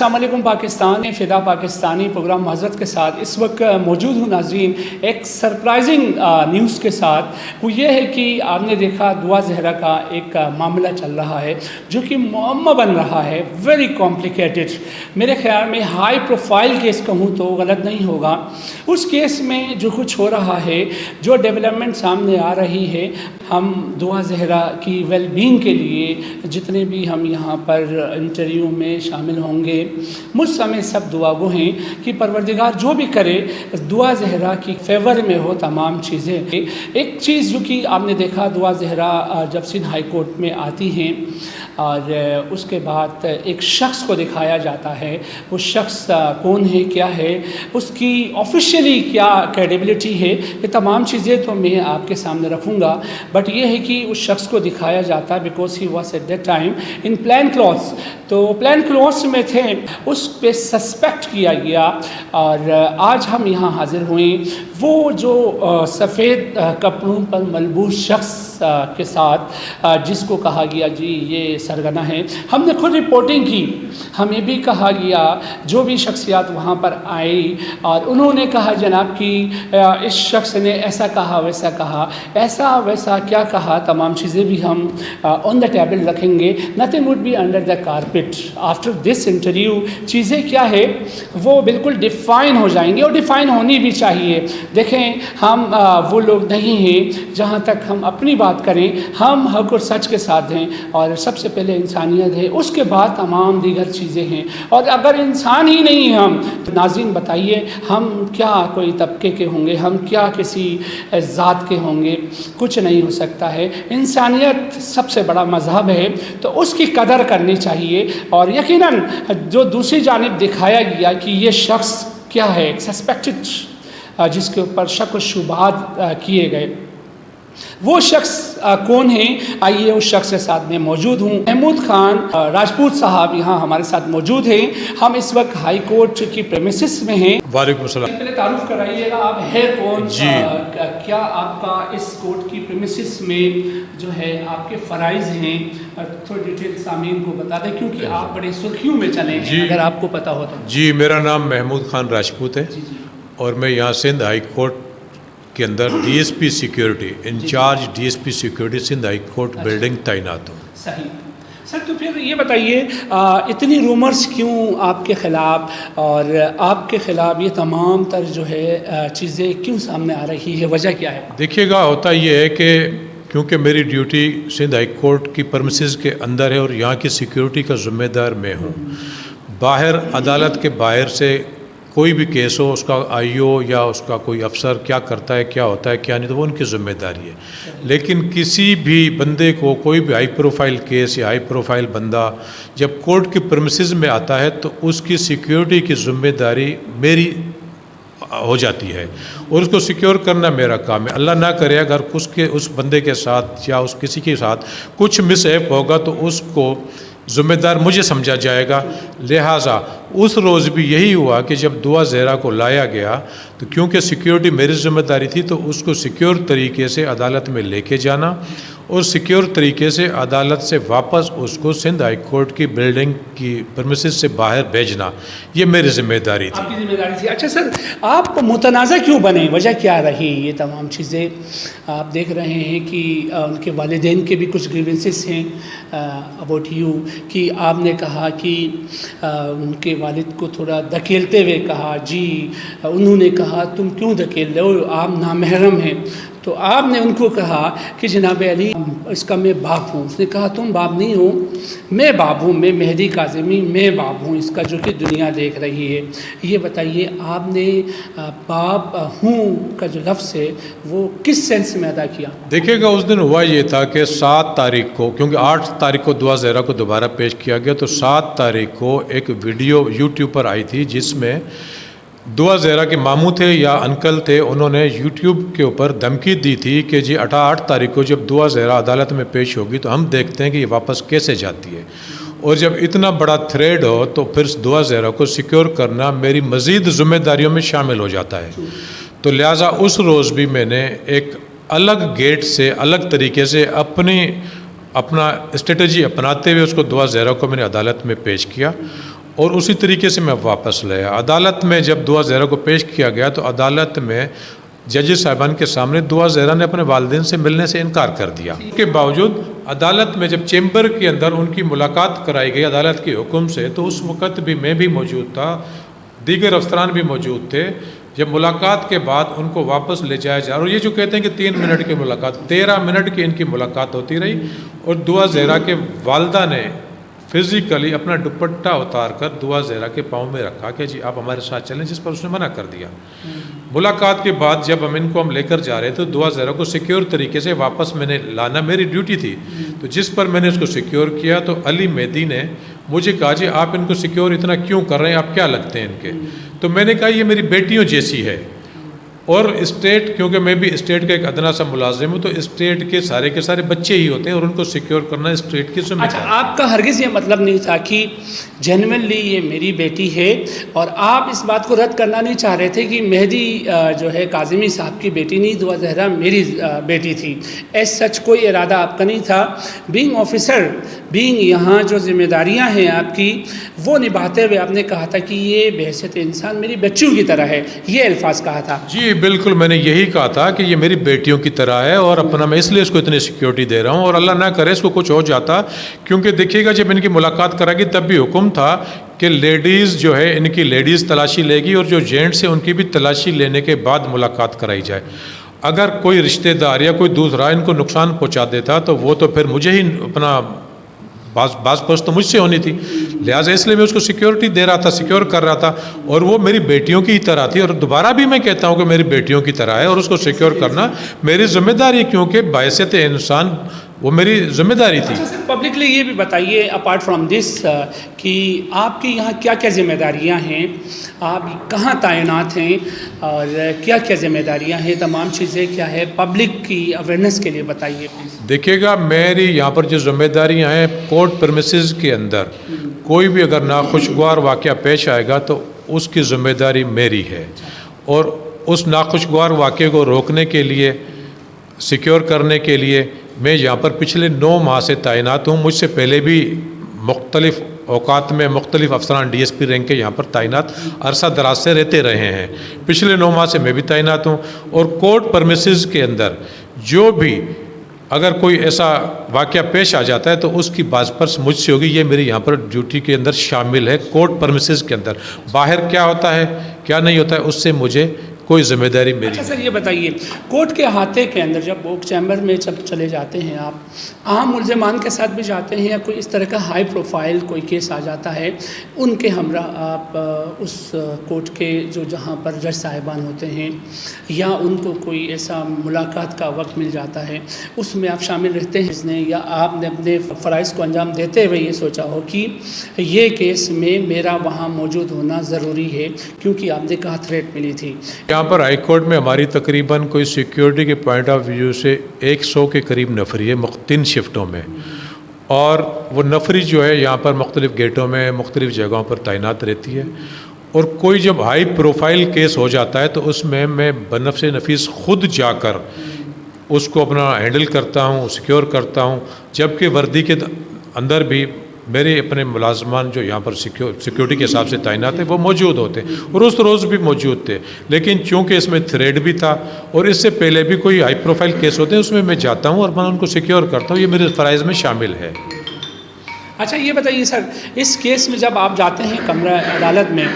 السلام علیکم پاکستان، فدا پاکستانی پروگرام معذرت کے ساتھ اس وقت موجود ہوں ناظرین ایک سرپرائزنگ نیوز کے ساتھ۔ وہ یہ ہے کہ آپ نے دیکھا دعا زہرا کا ایک معاملہ چل رہا ہے جو کہ معمہ بن رہا ہے، ویری کمپلیکیٹڈ۔ میرے خیال میں ہائی پروفائل کیس کہوں تو غلط نہیں ہوگا۔ اس کیس میں جو کچھ ہو رہا ہے، جو ڈیولپمنٹ سامنے آ رہی ہے، ہم دعا زہرا کی ویل بینگ کے لیے جتنے بھی ہم یہاں پر انٹرویو میں شامل ہوں گے، مجھ سمیت سب دعا گو ہیں کہ پروردگار جو بھی کرے دعا زہرا کی فیور میں ہو تمام چیزیں۔ ایک چیز جو کہ آپ نے دیکھا، دعا زہرا جب سندھ ہائی کورٹ میں آتی ہیں اور اس کے بعد ایک شخص کو دکھایا جاتا ہے، وہ شخص کون ہے، کیا ہے، اس کی آفیشیلی کیا کریڈیبلٹی ہے، یہ تمام چیزیں تو میں آپ کے سامنے رکھوں گا۔ بٹ یہ ہے کہ اس شخص کو دکھایا جاتا ہے because he was at that time in plain clothes, تو پلین کلوتھس میں تھے، اس پہ سسپیکٹ کیا گیا۔ اور آج ہم یہاں حاضر ہوئیں وہ جو سفید کپڑوں پر ملبوس شخص کے ساتھ، جس کو کہا گیا جی یہ سرگنا ہے۔ ہم نے خود رپورٹنگ کی، ہمیں بھی کہا گیا، جو بھی شخصیات وہاں پر آئی اور انہوں نے کہا جناب کہ اس شخص نے ایسا کہا، ویسا کہا، ایسا ویسا کیا کہا، تمام چیزیں بھی ہم آن دا ٹیبل رکھیں گے۔ Nothing would be under the carpet. After this interview چیزیں کیا ہے وہ بالکل ڈیفائن ہو جائیں گے، اور ڈیفائن ہونی بھی چاہیے۔ دیکھیں ہم وہ لوگ نہیں ہیں، جہاں تک ہم اپنی بات کریں ہم حق اور سچ کے ساتھ ہیں، اور سب سے پہلے انسانیت ہے، اس کے بعد تمام دیگر چیزیں ہیں۔ اور اگر انسان ہی نہیں ہیں ہم تو ناظرین بتائیے ہم کیا کوئی طبقے کے ہوں گے، ہم کیا کسی ذات کے ہوں گے؟ کچھ نہیں ہو سکتا ہے۔ انسانیت سب سے بڑا مذہب ہے، تو اس کی قدر کرنی چاہیے۔ اور یقیناً جو دوسری جانب دکھایا گیا کہ یہ شخص کیا ہے، ایک سسپیکٹڈ جس کے اوپر شک و شبہات کیے گئے، وہ شخص کون ہیں؟ آئیے اس شخص کے ساتھ میں موجود ہوں۔ محمود خان راجپوت صاحب یہاں ہمارے ساتھ موجود ہیں۔ ہم اس وقت ہائی کورٹ کی پریمیسس میں ہیں۔ وعلیکم السلام۔ پہلے تعارف کرائیے گا، آپ ہے کون؟ جی کیا آپ کا اس کورٹ کی پریمیسس میں جو ہے آپ کے فرائض ہیں؟ تھوڑی ڈیٹیل سامعین کو بتا دیں کیونکہ آپ بڑے سرخیوں میں چلے ہیں، اگر آپ کو پتہ ہو تو۔ جی، میرا نام محمود خان راجپوت ہے، اور میں یہاں سندھ ہائی کورٹ کے اندر D S P security, incharge D S P security Sindh high court building تعینات ہوں۔ صحیح سر، تو پھر یہ بتائیے اتنی رومرز کیوں آپ کے خلاف، اور آپ کے خلاف یہ تمام تر جو ہے چیزیں کیوں سامنے آ رہی ہے، وجہ کیا ہے؟ دیکھیے گا، ہوتا یہ ہے کہ کیونکہ میری ڈیوٹی سندھ ہائی کورٹ کی پرمیسز کے اندر ہے اور یہاں کی سیکیورٹی کا ذمہ دار میں ہوں۔ باہر عدالت کے باہر سے کوئی بھی کیس ہو، اس کا آئی او یا اس کا کوئی افسر کیا کرتا ہے، کیا ہوتا ہے، کیا نہیں، تو وہ ان کی ذمہ داری ہے۔ لیکن کسی بھی بندے کو، کوئی بھی ہائی پروفائل کیس یا ہائی پروفائل بندہ جب کورٹ کی پرمیسز میں آتا ہے تو اس کی سیکیورٹی کی ذمہ داری میری ہو جاتی ہے، اور اس کو سیکیور کرنا میرا کام ہے۔ اللہ نہ کرے اگر اس بندے کے ساتھ یا اس کسی کے ساتھ کچھ مس ہیپ ہوگا تو اس کو ذمہ دار مجھے سمجھا جائے گا۔ لہٰذا اس روز بھی یہی ہوا کہ جب دعا زہرا کو لایا گیا تو کیونکہ سیکیورٹی میری ذمہ داری تھی، تو اس کو سیکیور طریقے سے عدالت میں لے کے جانا اور سیکیور طریقے سے عدالت سے واپس اس کو سندھ ہائی کورٹ کی بلڈنگ کی پرمیسز سے باہر بھیجنا، یہ میری ذمہ داری تھی۔ آپ کی ذمہ داری تھی۔ اچھا سر، آپ متنازع کیوں بنے؟ وجہ کیا رہی یہ تمام چیزیں؟ آپ دیکھ رہے ہیں کہ ان کے والدین کے بھی کچھ گریونسز ہیں اباؤٹ یو، کہ آپ نے کہا کہ ان کے والد کو تھوڑا دھکیلتے ہوئے کہا، جی انہوں نے کہا تم کیوں دھکیل رہے ہو، آپ نامحرم ہیں، تو آپ نے ان کو کہا کہ جناب علی اس کا میں باپ ہوں۔ اس نے کہا تم باپ نہیں ہو، میں باپ ہوں، میں مہدی کاظمی، میں باپ ہوں اس کا، جو کہ دنیا دیکھ رہی ہے۔ یہ بتائیے آپ نے باپ ہوں کا جو لفظ ہے وہ کس سینس میں ادا کیا؟ دیکھیے گا، اس دن ہوا یہ تھا کہ 7 تاریخ کو، کیونکہ 8 تاریخ کو دعا زہرا کو دوبارہ پیش کیا گیا، تو 7 تاریخ کو ایک ویڈیو یوٹیوب پر آئی تھی جس میں دعا زہرا کے ماموں تھے یا انکل تھے، انہوں نے یوٹیوب کے اوپر دھمکی دی تھی کہ جی 8 تاریخ کو جب دعا زہرا عدالت میں پیش ہوگی تو ہم دیکھتے ہیں کہ یہ واپس کیسے جاتی ہے، اور جب اتنا بڑا تھریڈ ہو تو پھر دعا زہرا کو سیکیور کرنا میری مزید ذمہ داریوں میں شامل ہو جاتا ہے۔ تو لہٰذا اس روز بھی میں نے ایک الگ گیٹ سے، الگ طریقے سے اپنا اسٹریٹجی اپناتے ہوئے اس کو دعا زہرا کو میں نے عدالت میں پیش کیا، اور اسی طریقے سے میں واپس لیا. عدالت میں جب دعا زہرا کو پیش کیا گیا تو عدالت میں جج صاحبان کے سامنے دعا زہرا نے اپنے والدین سے ملنے سے انکار کر دیا. اس کے باوجود عدالت میں جب چیمبر کے اندر ان کی ملاقات کرائی گئی عدالت کے حکم سے تو اس وقت بھی میں بھی موجود تھا, دیگر افسران بھی موجود تھے. جب ملاقات کے بعد ان کو واپس لے جایا جا, اور یہ جو کہتے ہیں کہ 3 منٹ کی ملاقات, 13 منٹ کی ان کی ملاقات ہوتی رہی اور دعا زہرا کے والدہ نے فزیکلی اپنا دوپٹہ اتار کر دعا زہرا کے پاؤں میں رکھا کہ جی آپ ہمارے ساتھ چلیں, جس پر اس نے منع کر دیا. ملاقات کے بعد جب ان کو ہم لے کر جا رہے تو دعا زہرا کو سیکیور طریقے سے واپس میں نے لانا میری ڈیوٹی تھی. تو جس پر میں نے اس کو سیکیور کیا تو علی مہدی نے مجھے کہا جی آپ ان کو سیکیور اتنا کیوں کر رہے ہیں, آپ کیا لگتے ہیں ان کے؟ تو میں نے کہا یہ میری بیٹیوں جیسی ہے, اور اسٹیٹ, کیونکہ میں بھی اسٹیٹ کا ایک ادنا سا ملازم ہوں, تو اسٹیٹ کے سارے بچے ہی ہوتے ہیں اور ان کو سیکیور کرنا اسٹیٹ کی ذمہ داری. اچھا, آپ کا ہرگز یہ مطلب نہیں تھا کہ جینوئنلی یہ میری بیٹی ہے, اور آپ اس بات کو رد کرنا نہیں چاہ رہے تھے کہ مہدی جو ہے کاظمی صاحب کی بیٹی نہیں, دعا زہرا میری بیٹی تھی. ایس سچ کوئی ارادہ آپ کا نہیں تھا. بینگ آفیسر, بینگ یہاں جو ذمہ داریاں ہیں آپ کی وہ نبھاتے ہوئے آپ نے کہا تھا کہ یہ بحیثیت انسان میری بچیوں کی طرح ہے, یہ الفاظ کہا تھا. جی بالکل, میں نے یہی کہا تھا کہ یہ میری بیٹیوں کی طرح ہے, اور اپنا میں اس لیے اس کو اتنی سیکیورٹی دے رہا ہوں, اور اللہ نہ کرے اس کو کچھ ہو جاتا. کیونکہ دیکھیے گا جب ان کی ملاقات کرا گی تب بھی حکم تھا کہ لیڈیز جو ہے ان کی لیڈیز تلاشی لے گی, اور جو جینٹس ہیں ان کی بھی تلاشی لینے کے بعد ملاقات کرائی جائے. اگر کوئی رشتہ دار یا کوئی دوسرا ان کو نقصان پہنچا دیتا تو وہ تو پھر مجھے ہی اپنا بعض پوچھ تو مجھ سے ہونی تھی. لہٰذا اس لیے میں اس کو سیکیورٹی دے رہا تھا, سیکیور کر رہا تھا, اور وہ میری بیٹیوں کی طرح تھی. اور دوبارہ بھی میں کہتا ہوں کہ میری بیٹیوں کی طرح ہے, اور اس کو سیکیور کرنا میری ذمہ داری, کیونکہ باعثیت انسان وہ میری ذمہ داری تھی. پبلکلی یہ بھی بتائیے اپارٹ فرام دس کہ آپ کی یہاں کیا کیا ذمہ داریاں ہیں, آپ کہاں تعینات ہیں, اور کیا کیا ذمہ داریاں ہیں, تمام چیزیں کیا ہے, پبلک کی اویئرنیس کے لیے بتائیے پلیز. دیکھیے گا میری یہاں پر جو ذمہ داریاں ہیں, کورٹ پرمیسز کے اندر کوئی بھی اگر ناخوشگوار واقعہ پیش آئے گا تو اس کی ذمہ داری میری ہے, اور اس ناخوشگوار واقعے کو روکنے کے لیے, سیکیور کرنے کے لیے میں یہاں پر پچھلے 9 ماہ سے تعینات ہوں. مجھ سے پہلے بھی مختلف اوقات میں مختلف افسران ڈی ایس پی رینک کے یہاں پر تعینات عرصہ دراز سے رہتے رہے ہیں. پچھلے 9 ماہ سے میں بھی تعینات ہوں, اور کورٹ پرمیسز کے اندر جو بھی اگر کوئی ایسا واقعہ پیش آ جاتا ہے تو اس کی باز پرس مجھ سے ہوگی. یہ میری یہاں پر ڈیوٹی کے اندر شامل ہے. کورٹ پرمیسز کے اندر باہر کیا ہوتا ہے کیا نہیں ہوتا ہے اس سے مجھے کوئی ذمہ داری میری. اچھا سر, یہ بتائیے کورٹ کے احاطے کے اندر جب ووک چیمبر میں جب چلے جاتے ہیں آپ, عام ملزمان کے ساتھ بھی جاتے ہیں, یا کوئی اس طرح کا ہائی پروفائل کوئی کیس آ جاتا ہے ان کے ہمراہ آپ اس کورٹ کے جو جہاں پر جج صاحبان ہوتے ہیں, یا ان کو کوئی ایسا ملاقات کا وقت مل جاتا ہے اس میں آپ شامل رہتے ہیں, یا آپ نے اپنے فرائض کو انجام دیتے ہوئے یہ سوچا ہو کہ یہ کیس میں میرا وہاں موجود ہونا ضروری ہے کیونکہ آپ نے کہا تھریٹ ملی تھی. یہاں پر ہائی کورٹ میں ہماری تقریباً کوئی سیکیورٹی کے پوائنٹ آف ویو سے 100 کے قریب نفری ہے 3 شفٹوں میں, اور وہ نفری جو ہے یہاں پر مختلف گیٹوں میں مختلف جگہوں پر تعینات رہتی ہے. اور کوئی جب ہائی پروفائل کیس ہو جاتا ہے تو اس میں بنفس نفیس خود جا کر اس کو اپنا ہینڈل کرتا ہوں, سیکیور کرتا ہوں, جبکہ وردی کے اندر بھی میرے اپنے ملازمان جو یہاں پر سیکیورٹی کے حساب سے تعینات ہیں وہ موجود ہوتے ہیں, اور اس روز بھی موجود تھے. لیکن چونکہ اس میں تھریڈ بھی تھا اور اس سے پہلے بھی کوئی ہائی پروفائل کیس ہوتے ہیں اس میں جاتا ہوں اور میں ان کو سیکیور کرتا ہوں, یہ میرے فرائض میں شامل ہے. اچھا یہ بتائیے سر, اس کیس میں جب آپ جاتے ہیں کمرہ عدالت میں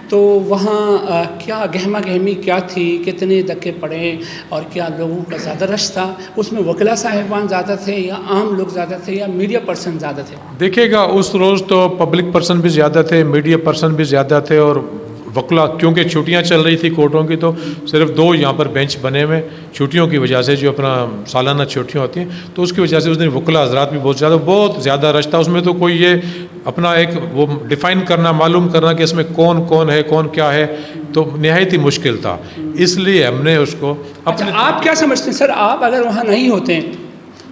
تو وہاں کیا گہما گہمی کیا تھی, کتنے دھکے پڑے, اور کیا لوگوں کا زیادہ رش تھا, اس میں وکلا صاحبان زیادہ تھے یا عام لوگ زیادہ تھے یا میڈیا پرسن زیادہ تھے؟ دیکھیے گا اس روز تو پبلک پرسن بھی زیادہ تھے, میڈیا پرسن بھی زیادہ تھے, اور وکلا کیونکہ چھٹیاں چل رہی تھی کورٹوں کی تو صرف 2 یہاں پر بینچ بنے ہوئے چھٹیوں کی وجہ سے, جو اپنا سالانہ چھٹیاں ہوتی ہیں تو اس کی وجہ سے اس دن وکلا حضرات بھی بہت زیادہ رش تھا. اس میں تو کوئی یہ اپنا ایک وہ ڈیفائن کرنا, معلوم کرنا کہ اس میں کون ہے کون کیا ہے تو نہایت ہی مشکل تھا. اس لیے ہم نے اس کو اپنے. آپ کیا سمجھتے ہیں سر, آپ اگر وہاں نہیں ہوتے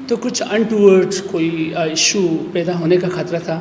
تو کچھ انٹورڈ کوئی ایشو پیدا ہونے کا خطرہ تھا؟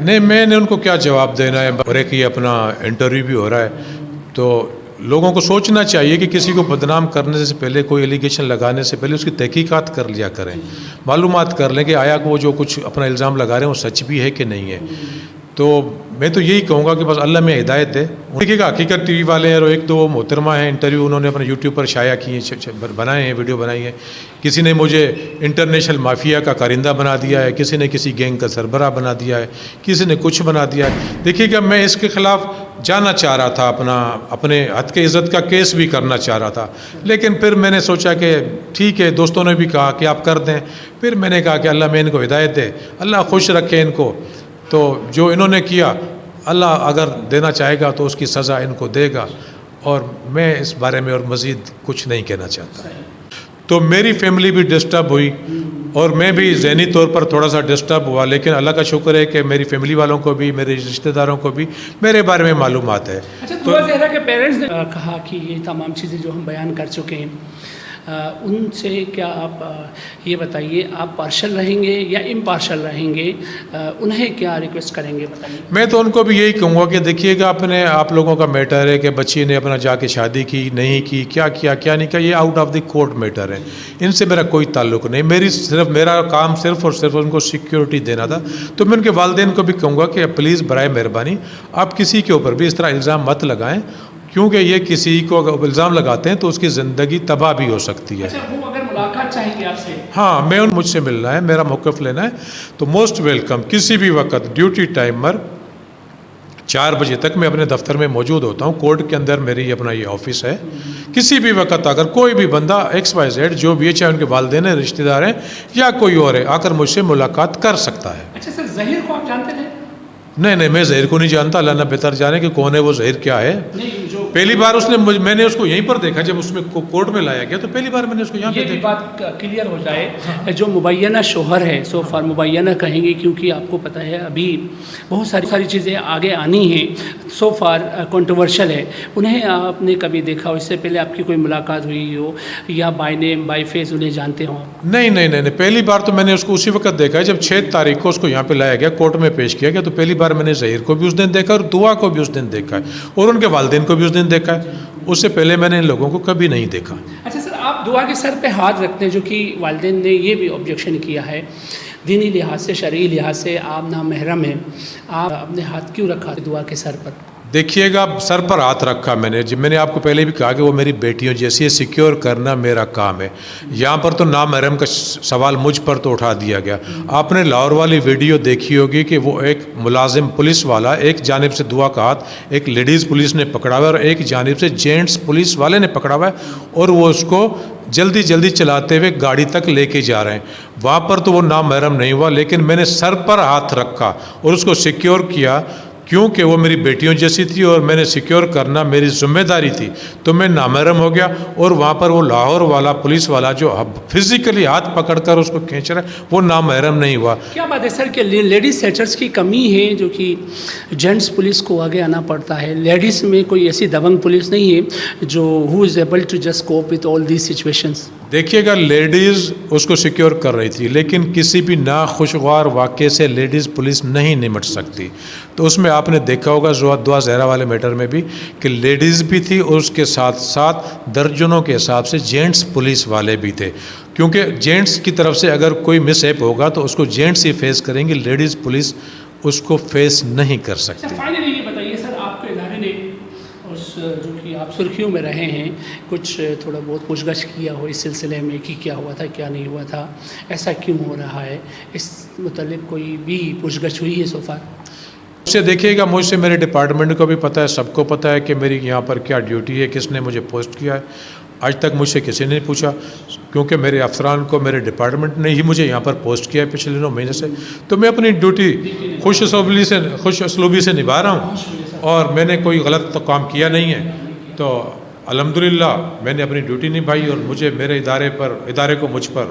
نہیں میں نے ان کو کیا جواب دینا ہے، اور ایک یہ اپنا انٹرویو بھی ہو رہا ہے، تو لوگوں کو سوچنا چاہیے کہ کسی کو بدنام کرنے سے پہلے، کوئی ایلیگیشن لگانے سے پہلے اس کی تحقیقات کر لیا کریں، معلومات کر لیں کہ آیا وہ جو کچھ اپنا الزام لگا رہے ہیں وہ سچ بھی ہے کہ نہیں ہے۔ تو میں تو یہی کہوں گا کہ بس اللہ میں ہدایت دے۔ دیکھیے گا حقیقت ٹی وی والے ہیں، اور ایک دو محترمہ ہیں، انٹرویو انہوں نے اپنے یوٹیوب پر شائع کیے ہیں، بنائے ہیں، ویڈیو بنائی ہے۔ کسی نے مجھے انٹرنیشنل مافیا کا کارندہ بنا دیا ہے، کسی نے کسی گینگ کا سربراہ بنا دیا ہے، کسی نے کچھ بنا دیا ہے۔ دیکھیے گا میں اس کے خلاف جانا چاہ رہا تھا، اپنے حد کے عزت کا کیس بھی کرنا چاہ رہا تھا، لیکن پھر میں نے سوچا کہ ٹھیک ہے، دوستوں نے بھی کہا کہ آپ کر دیں، پھر میں نے کہا کہ اللہ میں ان کو ہدایت دے، اللہ خوش رکھے ان کو۔ تو جو انہوں نے کیا، اللہ اگر دینا چاہے گا تو اس کی سزا ان کو دے گا، اور میں اس بارے میں اور مزید کچھ نہیں کہنا چاہتا۔ تو میری فیملی بھی ڈسٹرب ہوئی، اور میں بھی ذہنی طور پر تھوڑا سا ڈسٹرب ہوا، لیکن اللہ کا شکر ہے کہ میری فیملی والوں کو بھی، میرے رشتہ داروں کو بھی میرے بارے میں معلومات ہے۔ اچھا، دعا زہرا کے پیرنٹس نے کہا کہ یہ تمام چیزیں جو ہم بیان کر چکے ہیں، ان سے کیا آپ یہ بتائیے، آپ پارشل رہیں گے یا امپارشل رہیں گے؟ انہیں کیا ریکویسٹ کریں گے بتائیے؟ میں تو ان کو بھی یہی کہوں گا کہ دیکھیے گا، آپ لوگوں کا میٹر ہے کہ بچی نے اپنا جا کے شادی کی نہیں کی، کیا کیا کیا نہیں کیا، یہ out of the court matter ہے، ان سے میرا کوئی تعلق نہیں۔ میرا کام صرف اور صرف ان کو سیکیورٹی دینا تھا۔ تو میں ان کے والدین کو بھی کہوں گا کہ پلیز برائے مہربانی آپ کسی کے اوپر بھی اس طرح الزام مت لگائیں، کیونکہ یہ کسی کو اگر الزام لگاتے ہیں تو اس کی زندگی تباہ بھی ہو سکتی ہے۔ اچھا، وہ اگر ملاقات چاہیں گے آپ سے؟ ہاں، میں مجھ سے ملنا ہے، میرا موقف لینا ہے، تو موسٹ ویلکم، کسی بھی وقت ڈیوٹی ٹائم پر 4 بجے تک میں اپنے دفتر میں موجود ہوتا ہوں، کورٹ کے اندر میری اپنا یہ آفس ہے۔ کسی بھی وقت اگر کوئی بھی بندہ XYZ جو بھی ہے، چاہے ان کے والدین ہیں، رشتہ دار ہیں یا کوئی اور ہے، آ کر مجھ سے ملاقات کر سکتا ہے۔ اچھا سر، ظہیر کو آپ جانتے تھے؟ نہیں، میں ظہیر کو نہیں جانتا، اللہ نہ بہتر جانے کہ کون ہے وہ ظہیر کیا ہے۔ نہیں، جو پہلی بار میں نے اس کو یہیں پر دیکھا، جب اس میں کورٹ میں لایا گیا تو پہلی بار میں نے اس کو یہاں پہ یہ بھی دیکھا۔ بات کلیئر ہو جائے، جو مبینہ شوہر ہے، سو فار مبینہ کہیں گے کیونکہ آپ کو پتہ ہے ابھی بہت ساری چیزیں آگے آنی ہیں، سو فار کنٹروورشل ہے، انہیں آپ نے کبھی دیکھا ہو؟ اس سے پہلے آپ کی کوئی ملاقات ہوئی ہو یا بائی نیم بائی فیس انہیں جانتے ہوں؟ نہیں، پہلی بار تو میں نے اس کو اسی وقت دیکھا ہے جب 6 تاریخ کو اس کو یہاں پہ لایا گیا، کورٹ میں پیش کیا گیا، تو پہلی بار میں نے ظہیر کو بھی اس دن دیکھا اور دعا کو بھی اس دن دیکھا ہے، اور ان کے والدین کو بھی اس دن دیکھا ہے۔ اس سے پہلے میں نے ان لوگوں کو کبھی نہیں دیکھا۔ اچھا سر، آپ دعا کے سر پہ ہاتھ رکھتے ہیں، جو کہ والدین نے یہ بھی آبجیکشن کیا ہے، دینی لحاظ سے، شرعی لحاظ سے آپ نامحرم ہیں، آپ اپنے ہاتھ کیوں رکھا دعا کے سر پر؟ دیکھیے گا، سر پر ہاتھ رکھا میں نے، جب میں نے آپ کو پہلے بھی کہا کہ وہ میری بیٹیوں جیسی ہے، سیکیور کرنا میرا کام ہے۔ یہاں پر تو نامحرم کا سوال مجھ پر تو اٹھا دیا گیا۔ آپ نے لاہور والی ویڈیو دیکھی ہوگی کہ وہ ایک ملازم پولیس والا، ایک جانب سے دعا کا ہاتھ ایک لیڈیز پولیس نے پکڑا ہوا ہے اور ایک جانب سے جینٹس پولیس والے نے پکڑا ہوا ہے، اور وہ اس کو جلدی چلاتے ہوئے گاڑی تک لے کے جا رہے ہیں۔ وہاں پر تو وہ نامحرم نہیں ہوا، لیکن میں نے سر پر ہاتھ رکھا اور اس کو سیکیور کیا، کیونکہ وہ میری بیٹیوں جیسی تھی اور میں نے سیکیور کرنا میری ذمہ داری تھی، تو میں نامحرم ہو گیا۔ اور وہاں پر وہ لاہور والا پولیس والا جو فزیکلی ہاتھ پکڑ کر اس کو کھینچ رہا ہے، وہ نامحرم نہیں ہوا۔ کیا بات ہے سر کہ لیڈیز سیٹرز کی کمی ہے، جو کہ جینٹس پولیس کو آگے آنا پڑتا ہے؟ لیڈیز میں کوئی ایسی دبنگ پولیس نہیں ہے جو ہو is able to just cope with all these situations? دیکھیے گا، لیڈیز اس کو سیکیور کر رہی تھی، لیکن کسی بھی ناخوشگوار واقعے سے لیڈیز پولیس نہیں نمٹ سکتی۔ تو اس میں آپ نے دیکھا ہوگا دعا زہرا والے میٹر میں بھی کہ لیڈیز بھی تھی، اور اس کے ساتھ ساتھ درجنوں کے حساب سے جینٹس پولیس والے بھی تھے، کیونکہ جینٹس کی طرف سے اگر کوئی مس ہیپ ہوگا تو اس کو جینٹس ہی فیس کریں گے، لیڈیز پولیس اس کو فیس نہیں کر سکتی۔ فائنلی یہ بتائیے سر، آپ کے ادارے نے جو کہ آپ سرخیوں میں رہے ہیں، کچھ تھوڑا بہت پوچھ گچھ کیا ہو اس سلسلے میں کہ کیا ہوا تھا کیا نہیں ہوا تھا، ایسا کیوں ہو رہا ہے، اس متعلق کوئی بھی پوچھ گچھ ہوئی ہے سو فار؟ اس سے دیکھیے گا، مجھ سے میرے ڈپارٹمنٹ کو بھی پتہ ہے، سب کو پتہ ہے کہ میری یہاں پر کیا ڈیوٹی ہے، کس نے مجھے پوسٹ کیا ہے۔ آج تک مجھ سے کسی نے نہیں پوچھا، کیونکہ میرے افسران کو میرے ڈپارٹمنٹ نے ہی مجھے یہاں پر پوسٹ کیا ہے پچھلے 9 مہینے سے۔ تو میں اپنی ڈیوٹی خوش اسلوبی سے نبھا رہا ہوں، اور میں نے کوئی غلط کام کیا نہیں ہے۔ تو الحمدللہ میں نے اپنی ڈیوٹی نبھائی، اور مجھے میرے ادارے کو مجھ پر